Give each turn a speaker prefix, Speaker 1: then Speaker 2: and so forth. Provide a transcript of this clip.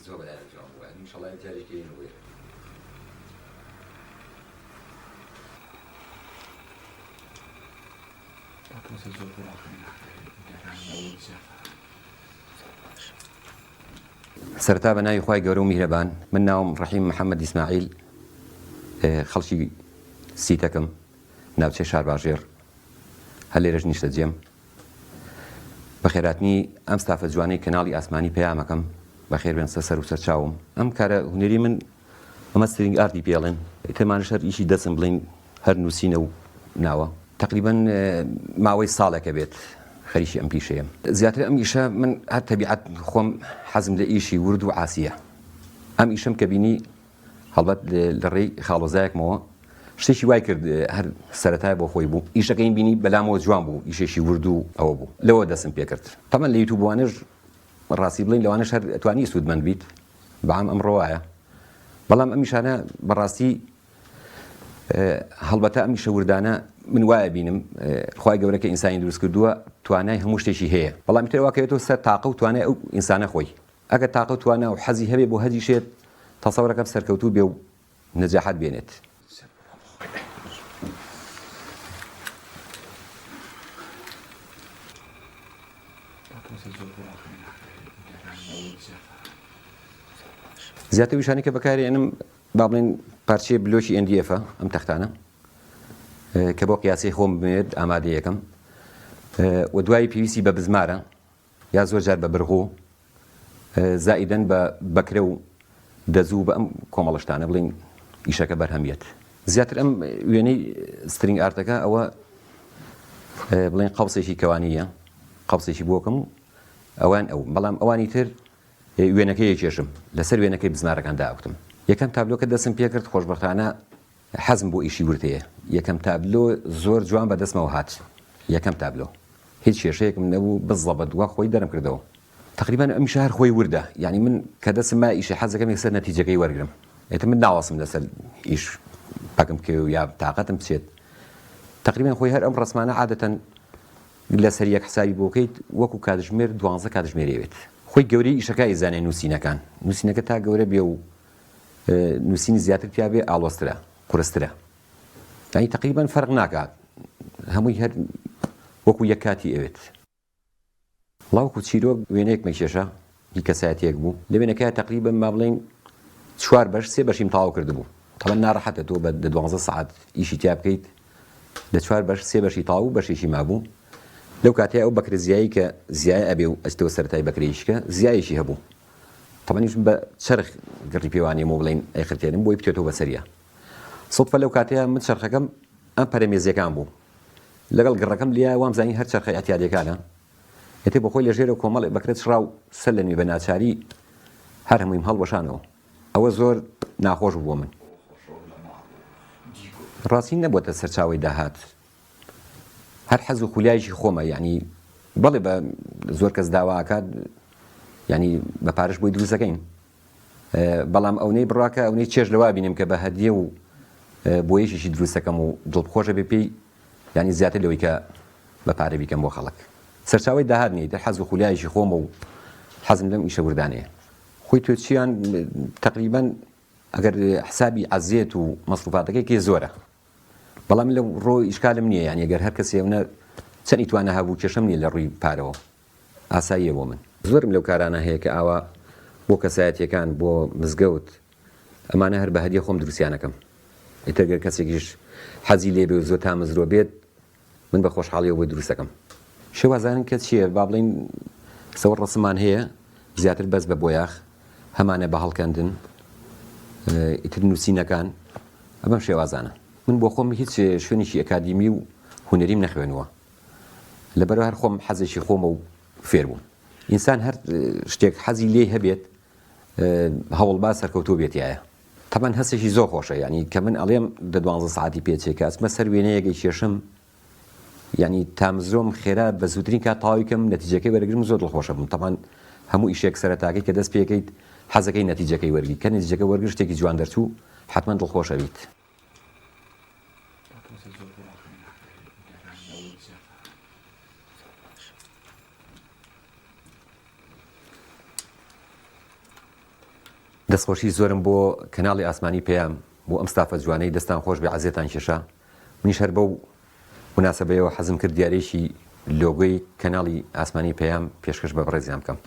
Speaker 1: زۆر بەلایەن جوان بووە ئینشەڵڵا جارێکی نوێ سەرەتا بە ناوی خوای گەورە و میهرەبان من ناوم ڕەحیم محەممەد ئیسماعیل خەڵکی سیتەکەم ناوچەی شارباژێر هەر لێرەش نیشتە جێم بە خێراتنی ئەم ستافە جوانەی کەناڵی ئاسمانی پەیامەکەم بەخێر بێن سەر و سەرچاوم ئەم کارە هونەری من ئەمە سترینگ ئارتی پێڵێن ئێتەمانش هەر ئیشی دەسم بڵین هەر نووسینە و ناوە تقریبان ماوەی ساڵێکە بێت خەریکی ئەم پیشەیەم زیاتر ئەم ئیشە من هەر تەبیعەت خۆم حەزم لە ئیشی ورد و عاسیە ئەم ئیشم کە بینی هەڵبەت لە ڕێی خاڵۆزایەکمەوە شتێکی وای کرد هەر سەرەتای بۆ خۆی بوو ئیشەکەین بینی بەلامەوە جوان بوو ئیشێکی ورد و ئەوە بوو لەوە دەسم پێ کرد تەمەن لە یوتیوبوانش ڕاستی بڵین لەوانش هەر ئەتوانی سوودمەند بیت بەعام ئەمڕۆ وایە بەڵام ئەم ئیشانە بەڕاستی هەڵبەتە ئەم ئیشە وردانە من وایە بینم خوای گەورە کە ئینسانی دروست کردووە توانای هەموو شتێکی هەیە بەڵام تر واکەوێتەوە سەر تاقە و توانای ئەو ئینسانە خۆی ئەگەر تاقە و توانە و حەزی هەبێ بۆ هەدی شێت تەسەوڕەکەم سەرکەوتوو بێ و نەجاحەت بێنێت زیاتر ویشانی کە بەکارێنم با بڵێن پارچەیە بلۆکی NDF-ە ئەم تەختانە کە بۆ قیاسی خۆم بمێت ئامادەیەکەم و دوای پێویستی بە بزمارە یا زۆر جار بە برغۆ زائیدەن بە بەکرە و دەزوو بە ئەم کۆمەڵشتانە بڵین ئیشەکە بەرهەمیێت زیاتر ئەم وێنەی سترینگ ئارتەکە ئەوە بڵێن قەوسێکی کەوانیە قەوسێکی بۆکەم و ئەوان ئەو بەڵام ئەوانی تر وێنەکەی کێشم لەسەر وێنەکەی بزمارەکان داوتم یەکەم تابلۆکە دەسم پێ کرد خۆشبەختانە حەزم بۆ ئیشی ورتەیە یەکەم تابلۆ زۆر جوان بە دەستمەوە هات یەکەم تابلۆ هیچ کێشەیەکم نەبوو بزڵە بە دووە خۆی دەرم کردەوە تقریبان ئەم شار خۆی وردە یعنی من کە دەسم ما ئیشە حەزەکەم یەکسەر نەتیجەکەی وەرگرم ئێتە من ناوەسم لەسەر ئیش پاکم بکە و یا تااقەتم بچێت تقریبان خۆی هەر ئەم ڕسمانە عادەتەن لەسەر یەک حسابی بۆکەیت وەکو کاتژمێر 12 کاتژمێرێوێت خۆی گەورەی ئیشەکە زانێ نووسینەکان نووسینەکە تا گەورە بێ و نووسینی زیاتر پیا بێ ئاڵۆسترە قورسترە یعنی تقریبان فەرق ناکات هەمووی هەر وەکو یەک کاتی ئەوێت وەکو چیرۆک وێنەیەک مەکێشە هی کەسایەتیەک بوو لە وێنەکە تقریبان ما بڵێن 4 بەش 3 بەشیم تەواو کردبوو تەمەن ناڕەحەتە تۆ بە 12 سەعات ئیشی تیا بکەیت لە 4 بەش 3 بەشی تەواو بەشێکی مابوو لەو کاتەیە ئەو بەکرە زیایی کە زیای ئەبێ و ئەستەوە سەرەتای بەکرەیشکە زیایشی هەبوو تەمەنیش بە چرخ گڕی پێوانی و بڵین ئەیخرتێنم بۆی بکێتەوە بەسەریە سوتفە لەو کاتەیە من چرخەکەم ئەم پەرەمێزیەکان بوو لەگەڵ گڕەکەم لیا وامزانی هەر چرخە ئەتیادەکانە ئێتێ بە خۆی لە ژێرە کۆمەڵی بەکرێت شڕاو سەر لە نوێ بە ناچاری هەر هەموویم هەڵوەشانەوە ئەوە زۆر ناخۆش بووە من ڕاستی نەبووەتە سەرچاوی داهات هەر حەز و خولیایشی خۆمە یعنی بەڵێ بە زۆر کەس داواکات یعنی بە پارش بۆی دروستەکەین بەڵام ئەوەی بڕاکە ئەوەی چێژ لەوا بینیم کە بە هەدیە و بۆ یەشیشی دروستەکەم و دڵخۆشە بێ پێی یعنی زیاتر لەوەی کە بە پارە بیکەم بۆ خەڵک سەرچاوی داهات نیە دەر حەز و خولیایشی خۆمە و حەزم لەم ئیشە وردانەیە خۆی تۆ چیان تقریبان ئەگەر حسابی عەزیەت و مەسروفاتەکەی زۆرە بەڵام لەو ڕۆ ئیشکالم نییە یعنی ئەگەر هەر کەسێ ئەوە چەندی توانە هەبوو کێشەم نیە لە ڕووی پارەوە ئاساییە بۆ من زۆرم لەو کارانە هەیە کە ئاوا بۆ کەسایەتیەکان بۆ مزگەوت ئەمانە هەر بە هەدیە خۆم دروستیانەکەم ئێتەگەر کەسێکیش حەزی لێ بێ و زۆر تا مزرۆ بێت من بە خۆشحاڵیەوە بۆی دروستەکەم شێوازانن کە چییە با بڵین سەوە ڕسممان هەیە زیاتر بەس بە بۆیاخ هەمانە بە هەڵکەندن ئیتر نووسینەکان ئەمەم شێوازانە من بۆ خۆم هیچ شوێنێکی ئەکادیمی و هونەریم نەخوێنووە لەبەرەوە هەر خۆم حەزێکی خۆمە و فێر بووم ئینسان هەر شتێک حەزی لێ هەبێت هەوڵ با سەرکەوتوو بێتیایە تەمان هەستێکی زۆر خۆشە یعنی کە من ئەڵێم دە 12 ساعتی پێچێکە ئەسمە سەر وێنەیەکی کێشم یعنی تامزۆم خێرا بە زووترین کات تەواویکەم نەتیجەکەی وەرگرم زۆر دڵخۆشە بووم تەمان هەموو ئیشێک سەرەتاکەی کە دەست پێکەیت حەزەکەی نەتیجەکەی وەرگی کە نەتیجەکە وەرگر شتێکی جوان دەرچوو حتمما دڵخۆشە بیت دەستخۆشی زۆرم بۆ کەناڵی ئاسمانی پێیام بۆ ئەم ستافە جوانەی دەستان خۆش بێ عەزیێتان کێشا منیش هەر بەو مناسبەیەوە حەزم کرد دیارێکی لۆگۆی کەناڵی ئاسمانی پێیام پێشکەش بە بەڕێزیان بکەم.